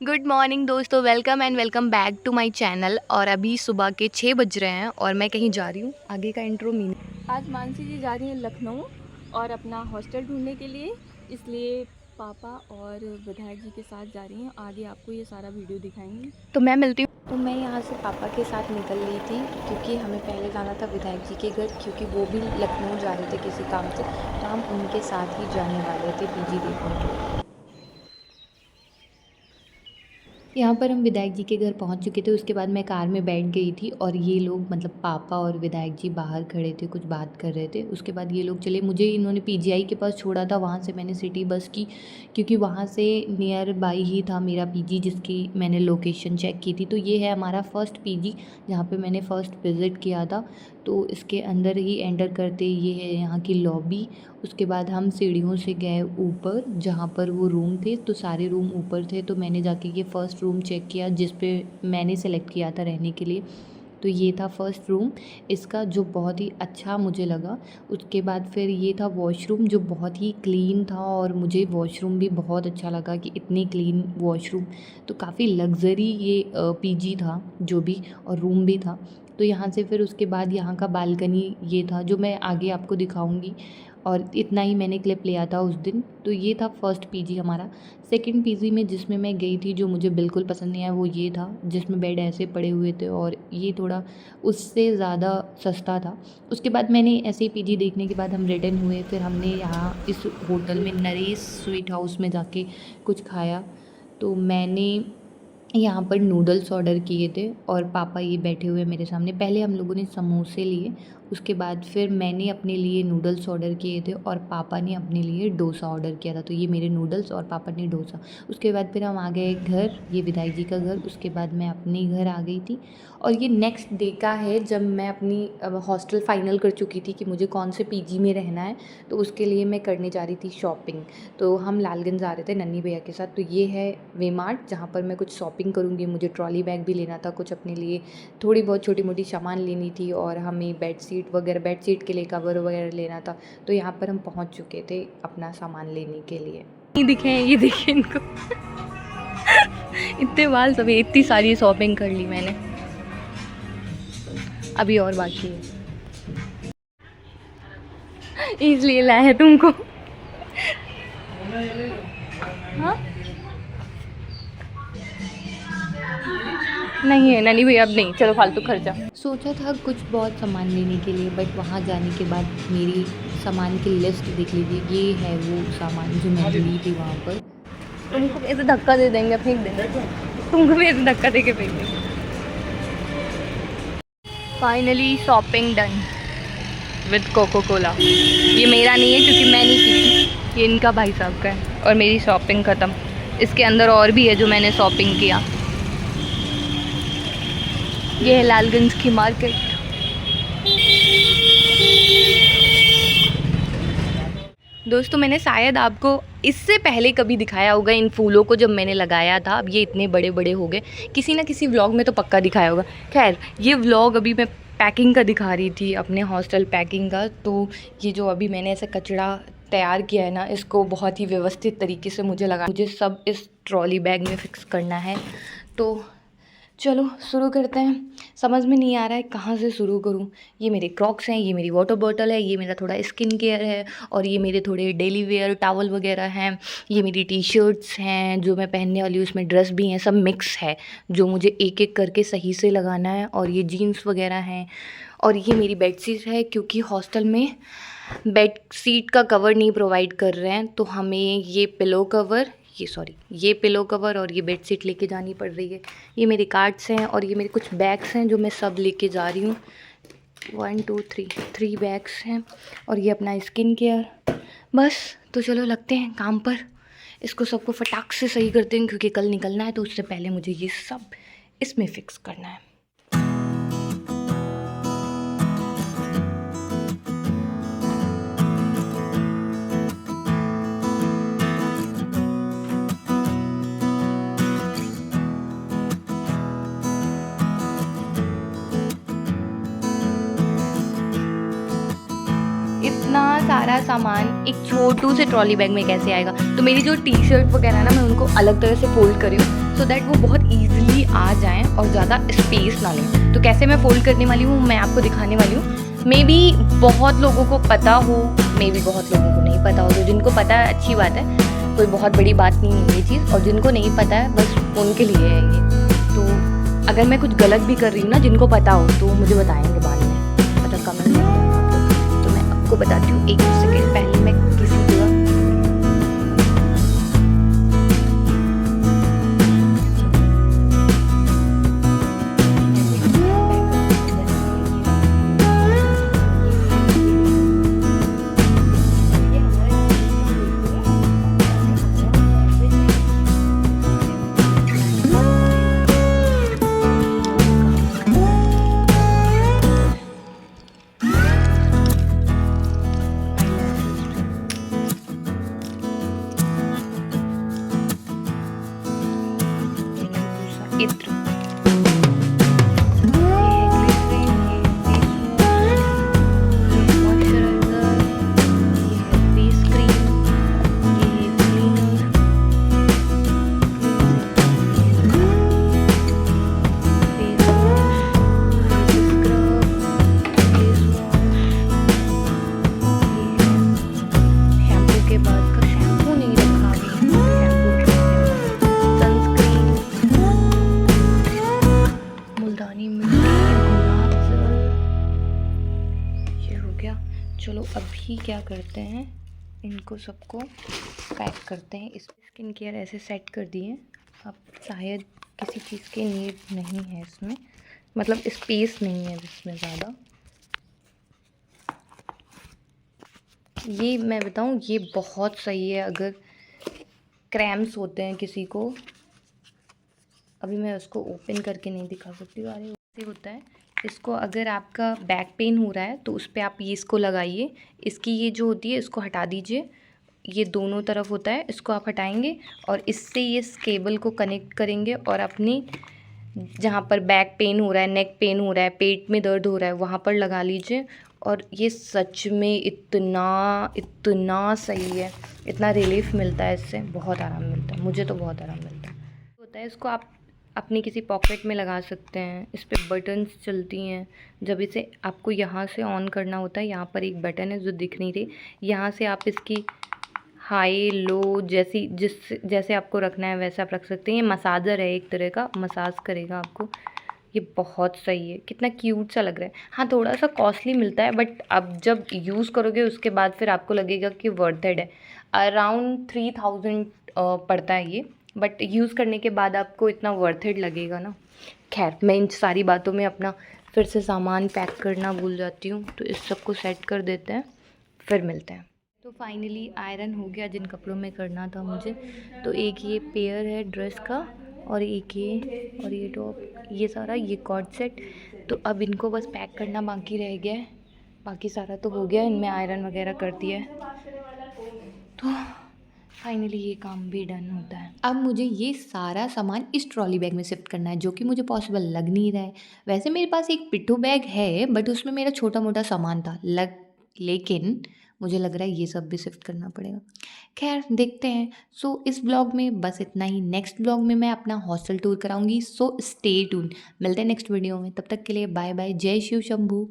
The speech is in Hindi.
गुड मॉर्निंग दोस्तों, welcome and welcome back to my channel. और अभी सुबह के 6 बज रहे हैं और मैं कहीं जा रही हूँ। आगे का इंट्रो मीन। आज मानसी जी जा रही हैं लखनऊ और अपना हॉस्टल ढूंढने के लिए, इसलिए पापा और विधायक जी के साथ जा रही हैं। आगे आपको ये सारा वीडियो दिखाएंगे। तो मैं मिलती हूँ। तो मैं यहाँ से पापा के साथ निकल रही थी क्योंकि हमें पहले जाना था विधायक जी के घर, क्योंकि वो भी लखनऊ जा रहे थे किसी काम से, तो हम उनके साथ ही जाने वाले थे पीजी देखने के लिए। यहाँ पर हम विधायक जी के घर पहुँच चुके थे। उसके बाद मैं कार में बैठ गई थी और ये लोग मतलब पापा और विधायक जी बाहर खड़े थे, कुछ बात कर रहे थे। उसके बाद ये लोग चले, मुझे इन्होंने पीजीआई के पास छोड़ा था, वहाँ से मैंने सिटी बस की क्योंकि वहाँ से नियर बाई ही था मेरा पीजी जिसकी मैंने लोकेशन चेक की थी। तो ये है हमारा फ़र्स्ट पीजी जहाँ पे मैंने फ़र्स्ट विज़िट किया था। तो इसके अंदर ही एंटर करते ये है यहाँ की लॉबी। उसके बाद हम सीढ़ियों से गए ऊपर जहाँ पर वो रूम थे, तो सारे रूम ऊपर थे। तो मैंने जाके ये फ़र्स्ट रूम चेक किया जिस पे मैंने सेलेक्ट किया था रहने के लिए। तो ये था फ़र्स्ट रूम इसका, जो बहुत ही अच्छा मुझे लगा। उसके बाद फिर ये था वॉशरूम जो बहुत ही क्लीन था और मुझे वॉशरूम भी बहुत अच्छा लगा कि इतनी क्लीन वॉशरूम। तो काफ़ी लग्ज़री ये पीजी था जो भी, और रूम भी था। तो यहाँ से फिर उसके बाद यहाँ का बालकनी ये था जो मैं आगे आपको दिखाऊंगी, और इतना ही मैंने क्लिप लिया था उस दिन। तो ये था फर्स्ट पीजी हमारा। सेकंड पीजी में जिसमें मैं गई थी जो मुझे बिल्कुल पसंद नहीं आया वो ये था जिसमें बेड ऐसे पड़े हुए थे और ये थोड़ा उससे ज़्यादा सस्ता था। उसके बाद मैंने ऐसे ही पीजी देखने के बाद हम रिटर्न हुए। फिर हमने यहाँ इस होटल में नरेश स्वीट हाउस में जाके कुछ खाया। तो मैंने यहाँ पर नूडल्स ऑर्डर किए थे और पापा ये बैठे हुए मेरे सामने। पहले हम लोगों ने समोसे लिए, उसके बाद फिर मैंने अपने लिए नूडल्स ऑर्डर किए थे और पापा ने अपने लिए डोसा ऑर्डर किया था। तो ये मेरे नूडल्स और पापा ने डोसा। उसके बाद फिर हम आ गए घर, ये विधायक जी का घर। उसके बाद मैं अपने घर आ गई थी और ये नेक्स्ट डे का है जब मैं अपनी हॉस्टल फाइनल कर चुकी थी कि मुझे कौन से पीजी में रहना है। तो उसके लिए मैं करने जा रही थी शॉपिंग। तो हम लालगंज जा रहे थे नन्ही भैया के साथ। तो ये है वी मार्ट जहाँ पर मैं कुछ शॉपिंग करूँगी। मुझे ट्रॉली बैग भी लेना था, कुछ अपने लिए थोड़ी बहुत छोटी मोटी सामान लेनी थी, और हमें बेडशीट वगैरह, बेडशीट के लिए कवर वगैरह लेना था। तो यहाँ पर हम पहुँच चुके थे अपना सामान लेने के लिए। ये दिखे हैं, ये देखे इनको इतने बाल सभी, इतनी सारी शॉपिंग कर ली मैंने, अभी और बाकी है, इसलिए लाए हैं तुमको। हाँ नहीं है ननी भैया, अब नहीं, चलो फालतू खर्चा। सोचा था कुछ बहुत सामान लेने के लिए, बट वहाँ जाने के बाद मेरी सामान की लिस्ट देख लीजिए। ये है वो सामान जो मैंने ली थी वहाँ पर। तुमको ऐसे धक्का दे देंगे, फेंक देंगे, तुमको भी ऐसे धक्का दे के फेंक देंगे। Finally shopping done with Coca Cola. ये मेरा नहीं है क्योंकि मैं नहीं पीती, ये इनका भाई साहब का है। और मेरी शॉपिंग ख़त्म। इसके अंदर और भी है जो मैंने शॉपिंग किया। ये है लालगंज की मार्केट। दोस्तों मैंने शायद आपको इससे पहले कभी दिखाया होगा इन फूलों को जब मैंने लगाया था। अब ये इतने बड़े बड़े हो गए, किसी ना किसी व्लॉग में तो पक्का दिखाया होगा। खैर ये व्लॉग अभी मैं पैकिंग का दिखा रही थी, अपने हॉस्टल पैकिंग का। तो ये जो अभी मैंने ऐसे कचरा तैयार किया है ना, इसको बहुत ही व्यवस्थित तरीके से मुझे सब इस ट्रॉली बैग में फ़िक्स करना है। तो चलो शुरू करते हैं। समझ में नहीं आ रहा है कहाँ से शुरू करूँ। ये मेरे क्रॉक्स हैं, ये मेरी वाटर बॉटल है, ये मेरा थोड़ा स्किन केयर है, और ये मेरे थोड़े डेली वेयर टॉवल वगैरह हैं। ये मेरी टी शर्ट्स हैं जो मैं पहनने वाली हूँ, उसमें ड्रेस भी हैं, सब मिक्स है जो मुझे एक एक करके सही से लगाना है। और ये जीन्स वगैरह हैं, और ये मेरी बेडशीट है क्योंकि हॉस्टल में बेड सीट का कवर नहीं प्रोवाइड कर रहे हैं। तो हमें ये पिलो कवर, ये पिलो कवर और ये बेडशीट लेके जानी पड़ रही है। ये मेरे कार्ड्स हैं और ये मेरे कुछ बैग्स हैं जो मैं सब लेके जा रही हूँ। 1 2 3 बैग्स हैं, और ये अपना स्किन केयर। बस तो चलो लगते हैं काम पर। इसको सबको फटाक से सही करते हैं क्योंकि कल निकलना है। तो उससे पहले मुझे ये सब इसमें फ़िक्स करना है। इतना सारा सामान एक छोटू से ट्रॉली बैग में कैसे आएगा। तो मेरी जो टी शर्ट वगैरह ना, मैं उनको अलग तरह से फोल्ड करी हूँ सो दैट वो बहुत ईजिली आ जाएँ और ज़्यादा स्पेस ना लें। तो कैसे मैं फ़ोल्ड करने वाली हूँ मैं आपको दिखाने वाली हूँ। मे बी बहुत लोगों को पता हो, मे बी बहुत लोगों को नहीं पता हो। तो जिनको पता है अच्छी बात है, कोई बहुत बड़ी बात नहीं है ये चीज़, और जिनको नहीं पता है बस उनके लिए है ये। तो अगर मैं कुछ गलत भी कर रही हूँ ना, जिनको पता हो तो मुझे बताएंगे बाद में, मतलब कमेंट में आप लोग। तो मैं आपको बताती हूँ, एक सेकेंड पहले मैं किसी जगह इत्र, चलो अभी क्या करते हैं, इनको सबको पैक करते हैं। इस स्किन केयर ऐसे सेट कर दिए। अब शायद किसी चीज़ की नीड नहीं है इसमें, मतलब स्पेस नहीं है इसमें ज़्यादा। ये मैं बताऊँ, ये बहुत सही है अगर क्रैम्प्स होते हैं किसी को। अभी मैं उसको ओपन करके नहीं दिखा सकती हूँ। अरे ऐसे होता है, इसको अगर आपका बैक पेन हो रहा है तो उस पर आप ये इसको लगाइए। इसकी ये जो होती है इसको हटा दीजिए, ये दोनों तरफ होता है, इसको आप हटाएंगे और इससे ये इस केबल को कनेक्ट करेंगे और अपनी जहाँ पर बैक पेन हो रहा है, नेक पेन हो रहा है, पेट में दर्द हो रहा है, वहाँ पर लगा लीजिए। और ये सच में इतना इतना सही है, इतना रिलीफ मिलता है इससे, बहुत आराम मिलता है। मुझे तो बहुत आराम मिलता है। होता है, इसको आप अपनी किसी पॉकेट में लगा सकते हैं। इस पे बटन्स चलती हैं। जब इसे आपको यहाँ से ऑन करना होता है, यहाँ पर एक बटन है जो दिख नहीं रही, यहाँ से आप इसकी हाई लो जैसे आपको रखना है वैसे आप रख सकते हैं। ये मसाजर है, एक तरह का मसाज करेगा आपको। ये बहुत सही है, कितना क्यूट सा लग रहा है। हाँ, थोड़ा सा कॉस्टली मिलता है, बट अब जब यूज़ करोगे उसके बाद फिर आपको लगेगा कि वर्थ इट है। अराउंड 3000 पड़ता है ये, बट यूज़ करने के बाद आपको इतना वर्थ इट लगेगा ना। खैर, मैं इन सारी बातों में अपना फिर से सामान पैक करना भूल जाती हूँ, तो इस सब को सेट कर देते हैं, फिर मिलते हैं। तो फाइनली आयरन हो गया जिन कपड़ों में करना था मुझे। तो एक ये पेयर है ड्रेस का, और एक ये, और ये टॉप, ये सारा, ये कॉर्ड सेट। तो अब इनको बस पैक करना बाकी रह गया है, बाकी सारा तो हो गया, इनमें आयरन वगैरह कर दिया है। तो फाइनली ये काम भी डन होता है। अब मुझे ये सारा सामान इस ट्रॉली बैग में शिफ्ट करना है, जो कि मुझे पॉसिबल लग नहीं रहा है। वैसे मेरे पास एक पिट्ठू बैग है, बट उसमें मेरा छोटा मोटा सामान था लेकिन मुझे लग रहा है ये सब भी शिफ्ट करना पड़ेगा। खैर, देखते हैं। सो इस ब्लॉग में बस इतना ही। नेक्स्ट ब्लॉग में मैं अपना हॉस्टल टूर कराऊंगी, सो स्टे ट्यून। मिलते हैं नेक्स्ट वीडियो में, तब तक के लिए बाय बाय। जय शिव शंभू।